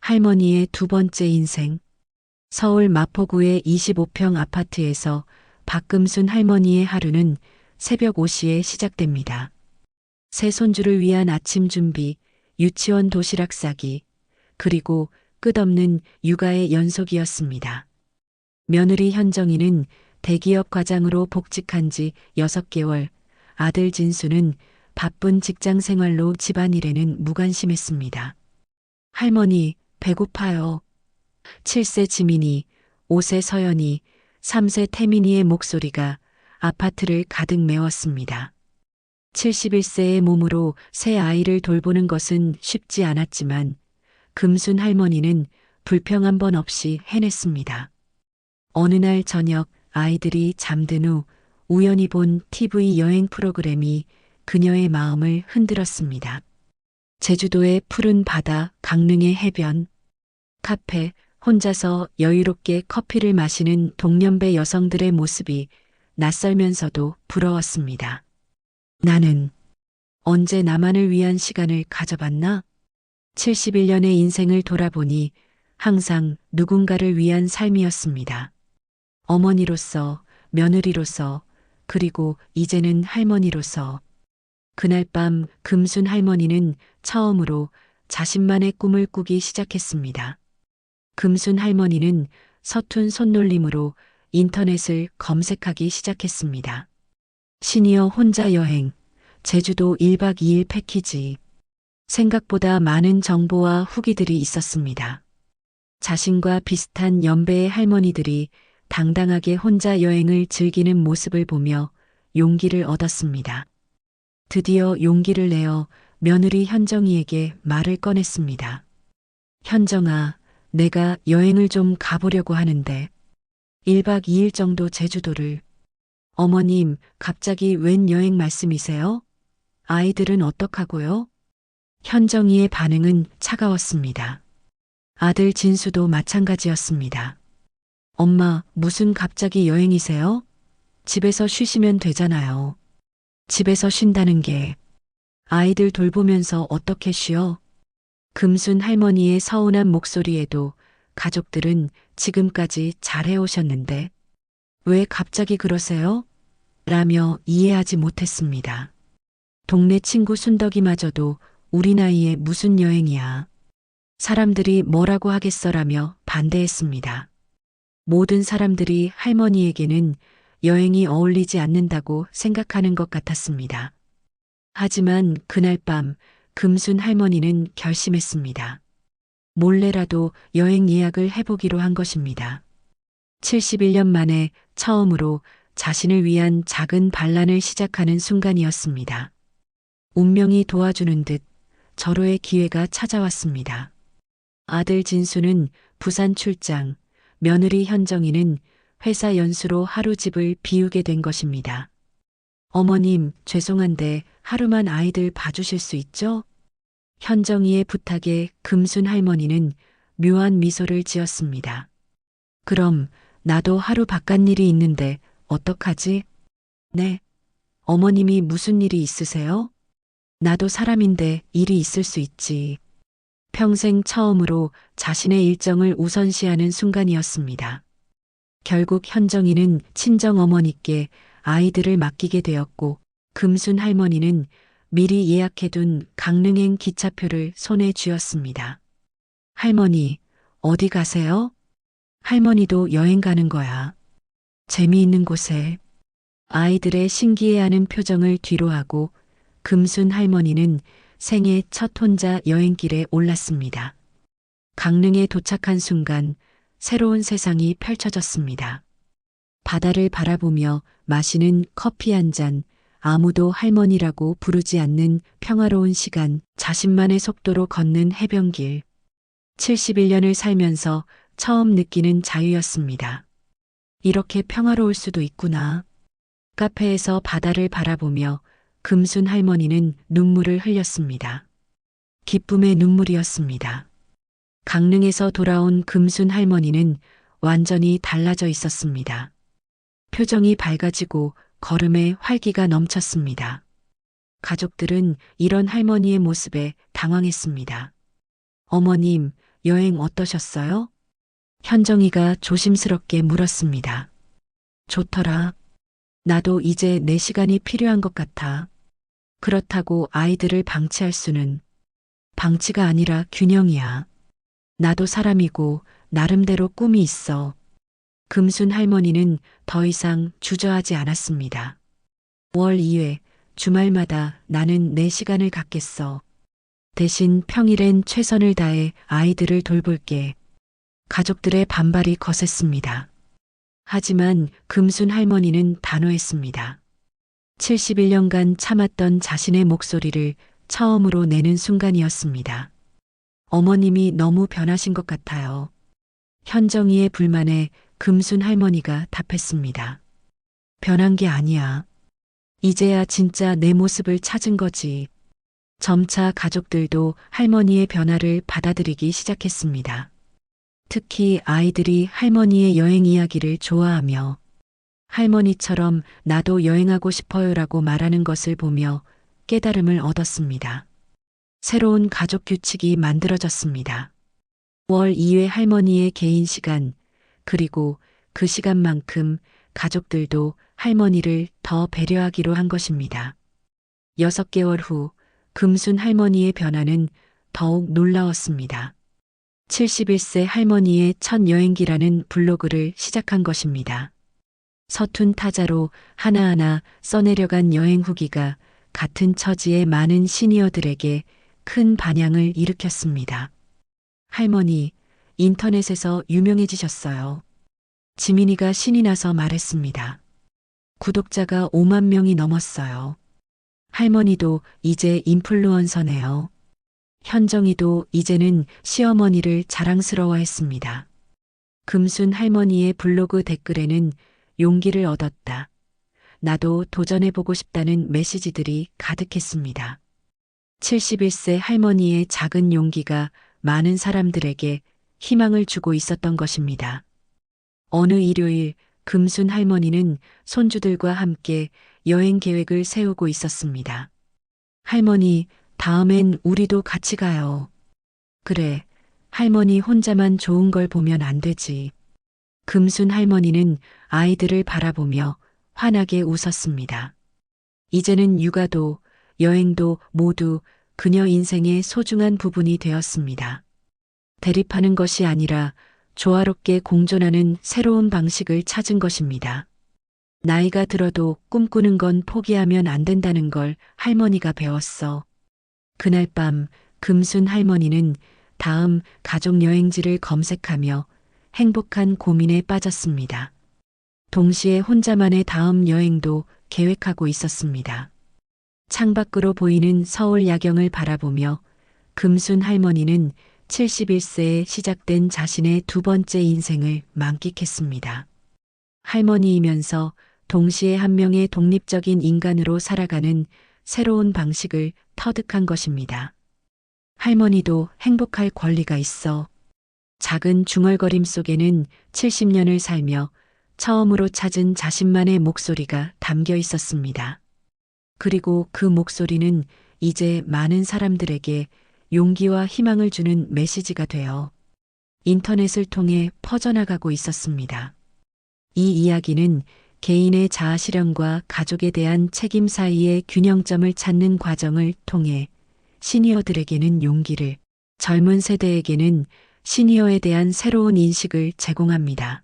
할머니의 두 번째 인생. 서울 마포구의 25평 아파트에서 박금순 할머니의 하루는 새벽 5시에 시작됩니다. 새 손주를 위한 아침 준비, 유치원 도시락 싸기, 그리고 끝없는 육아의 연속이었습니다. 며느리 현정이는 대기업 과장으로 복직한 지 6개월, 아들 진수는 바쁜 직장 생활로 집안일에는 무관심했습니다. 할머니, 배고파요. 7세 지민이, 5세 서연이, 3세 태민이의 목소리가 아파트를 가득 메웠습니다. 71세의 몸으로 새 아이를 돌보는 것은 쉽지 않았지만 금순 할머니는 불평 한 번 없이 해냈습니다. 어느 날 저녁 아이들이 잠든 후 우연히 본 TV 여행 프로그램이 그녀의 마음을 흔들었습니다. 제주도의 푸른 바다, 강릉의 해변, 카페, 혼자서 여유롭게 커피를 마시는 동년배 여성들의 모습이 낯설면서도 부러웠습니다. 나는 언제 나만을 위한 시간을 가져봤나? 71년의 인생을 돌아보니 항상 누군가를 위한 삶이었습니다. 어머니로서, 며느리로서, 그리고 이제는 할머니로서. 그날 밤 금순 할머니는 처음으로 자신만의 꿈을 꾸기 시작했습니다. 금순 할머니는 서툰 손놀림으로 인터넷을 검색하기 시작했습니다. 시니어 혼자 여행, 제주도 1박 2일 패키지. 생각보다 많은 정보와 후기들이 있었습니다. 자신과 비슷한 연배의 할머니들이 당당하게 혼자 여행을 즐기는 모습을 보며 용기를 얻었습니다. 드디어 용기를 내어 며느리 현정이에게 말을 꺼냈습니다. 현정아, 내가 여행을 좀 가보려고 하는데 1박 2일 정도 제주도를. 어머님, 갑자기 웬 여행 말씀이세요? 아이들은 어떡하고요? 현정이의 반응은 차가웠습니다. 아들 진수도 마찬가지였습니다. 엄마, 무슨 갑자기 여행이세요? 집에서 쉬시면 되잖아요. 집에서 쉰다는 게 아이들 돌보면서 어떻게 쉬어? 금순 할머니의 서운한 목소리에도 가족들은 지금까지 잘해오셨는데 왜 갑자기 그러세요? 라며 이해하지 못했습니다. 동네 친구 순덕이마저도 우리 나이에 무슨 여행이야. 사람들이 뭐라고 하겠어라며 반대했습니다. 모든 사람들이 할머니에게는 여행이 어울리지 않는다고 생각하는 것 같았습니다. 하지만 그날 밤 금순 할머니는 결심했습니다. 몰래라도 여행 예약을 해보기로 한 것입니다. 71년 만에 처음으로 자신을 위한 작은 반란을 시작하는 순간이었습니다. 운명이 도와주는 듯 절호의 기회가 찾아왔습니다. 아들 진수는 부산 출장, 며느리 현정이는 회사 연수로 하루 집을 비우게 된 것입니다. 어머님, 죄송한데 하루만 아이들 봐주실 수 있죠? 현정이의 부탁에 금순 할머니는 묘한 미소를 지었습니다. 그럼 나도 하루 바깥일이 있는데 어떡하지? 네. 어머님이 무슨 일이 있으세요? 나도 사람인데 일이 있을 수 있지. 평생 처음으로 자신의 일정을 우선시하는 순간이었습니다. 결국 현정이는 친정 어머니께 아이들을 맡기게 되었고 금순 할머니는 미리 예약해둔 강릉행 기차표를 손에 쥐었습니다. 할머니, 어디 가세요? 할머니도 여행 가는 거야. 재미있는 곳에. 아이들의 신기해하는 표정을 뒤로하고 금순 할머니는 생애 첫 혼자 여행길에 올랐습니다. 강릉에 도착한 순간 새로운 세상이 펼쳐졌습니다. 바다를 바라보며 마시는 커피 한 잔, 아무도 할머니라고 부르지 않는 평화로운 시간, 자신만의 속도로 걷는 해변길. 71년을 살면서 처음 느끼는 자유였습니다. 이렇게 평화로울 수도 있구나. 카페에서 바다를 바라보며 금순 할머니는 눈물을 흘렸습니다. 기쁨의 눈물이었습니다. 강릉에서 돌아온 금순 할머니는 완전히 달라져 있었습니다. 표정이 밝아지고 걸음에 활기가 넘쳤습니다. 가족들은 이런 할머니의 모습에 당황했습니다. 어머님, 여행 어떠셨어요? 현정이가 조심스럽게 물었습니다. 좋더라. 나도 이제 내 시간이 필요한 것 같아. 그렇다고 아이들을 방치할 수는 방치가 아니라 균형이야. 나도 사람이고 나름대로 꿈이 있어. 금순 할머니는 더 이상 주저하지 않았습니다. 월 2회 주말마다 나는 내 시간을 갖겠어. 대신 평일엔 최선을 다해 아이들을 돌볼게. 가족들의 반발이 거셌습니다. 하지만 금순 할머니는 단호했습니다. 71년간 참았던 자신의 목소리를 처음으로 내는 순간이었습니다. 어머님이 너무 변하신 것 같아요. 현정이의 불만에 금순 할머니가 답했습니다. 변한 게 아니야. 이제야 진짜 내 모습을 찾은 거지. 점차 가족들도 할머니의 변화를 받아들이기 시작했습니다. 특히 아이들이 할머니의 여행 이야기를 좋아하며 할머니처럼 나도 여행하고 싶어요라고 말하는 것을 보며 깨달음을 얻었습니다. 새로운 가족 규칙이 만들어졌습니다. 월 2회 할머니의 개인 시간, 그리고 그 시간만큼 가족들도 할머니를 더 배려하기로 한 것입니다. 6개월 후 금순 할머니의 변화는 더욱 놀라웠습니다. 71세 할머니의 첫 여행기라는 블로그를 시작한 것입니다. 서툰 타자로 하나하나 써내려간 여행 후기가 같은 처지의 많은 시니어들에게 큰 반향을 일으켰습니다. 할머니, 인터넷에서 유명해지셨어요. 지민이가 신이 나서 말했습니다. 구독자가 5만 명이 넘었어요. 할머니도 이제 인플루언서네요. 현정이도 이제는 시어머니를 자랑스러워했습니다. 금순 할머니의 블로그 댓글에는 용기를 얻었다. 나도 도전해보고 싶다는 메시지들이 가득했습니다. 71세 할머니의 작은 용기가 많은 사람들에게 희망을 주고 있었던 것입니다. 어느 일요일 금순 할머니는 손주들과 함께 여행 계획을 세우고 있었습니다. 할머니, 다음엔 우리도 같이 가요. 그래, 할머니 혼자만 좋은 걸 보면 안 되지. 금순 할머니는 아이들을 바라보며 환하게 웃었습니다. 이제는 육아도 여행도 모두 그녀 인생의 소중한 부분이 되었습니다. 대립하는 것이 아니라 조화롭게 공존하는 새로운 방식을 찾은 것입니다. 나이가 들어도 꿈꾸는 건 포기하면 안 된다는 걸 할머니가 배웠어. 그날 밤 금순 할머니는 다음 가족 여행지를 검색하며 행복한 고민에 빠졌습니다. 동시에 혼자만의 다음 여행도 계획하고 있었습니다. 창밖으로 보이는 서울 야경을 바라보며 금순 할머니는 71세에 시작된 자신의 두 번째 인생을 만끽했습니다. 할머니이면서 동시에 한 명의 독립적인 인간으로 살아가는 새로운 방식을 터득한 것입니다. 할머니도 행복할 권리가 있어. 작은 중얼거림 속에는 70년을 살며 처음으로 찾은 자신만의 목소리가 담겨 있었습니다. 그리고 그 목소리는 이제 많은 사람들에게 용기와 희망을 주는 메시지가 되어 인터넷을 통해 퍼져나가고 있었습니다. 이 이야기는 개인의 자아 실현과 가족에 대한 책임 사이의 균형점을 찾는 과정을 통해 시니어들에게는 용기를, 젊은 세대에게는 시니어에 대한 새로운 인식을 제공합니다.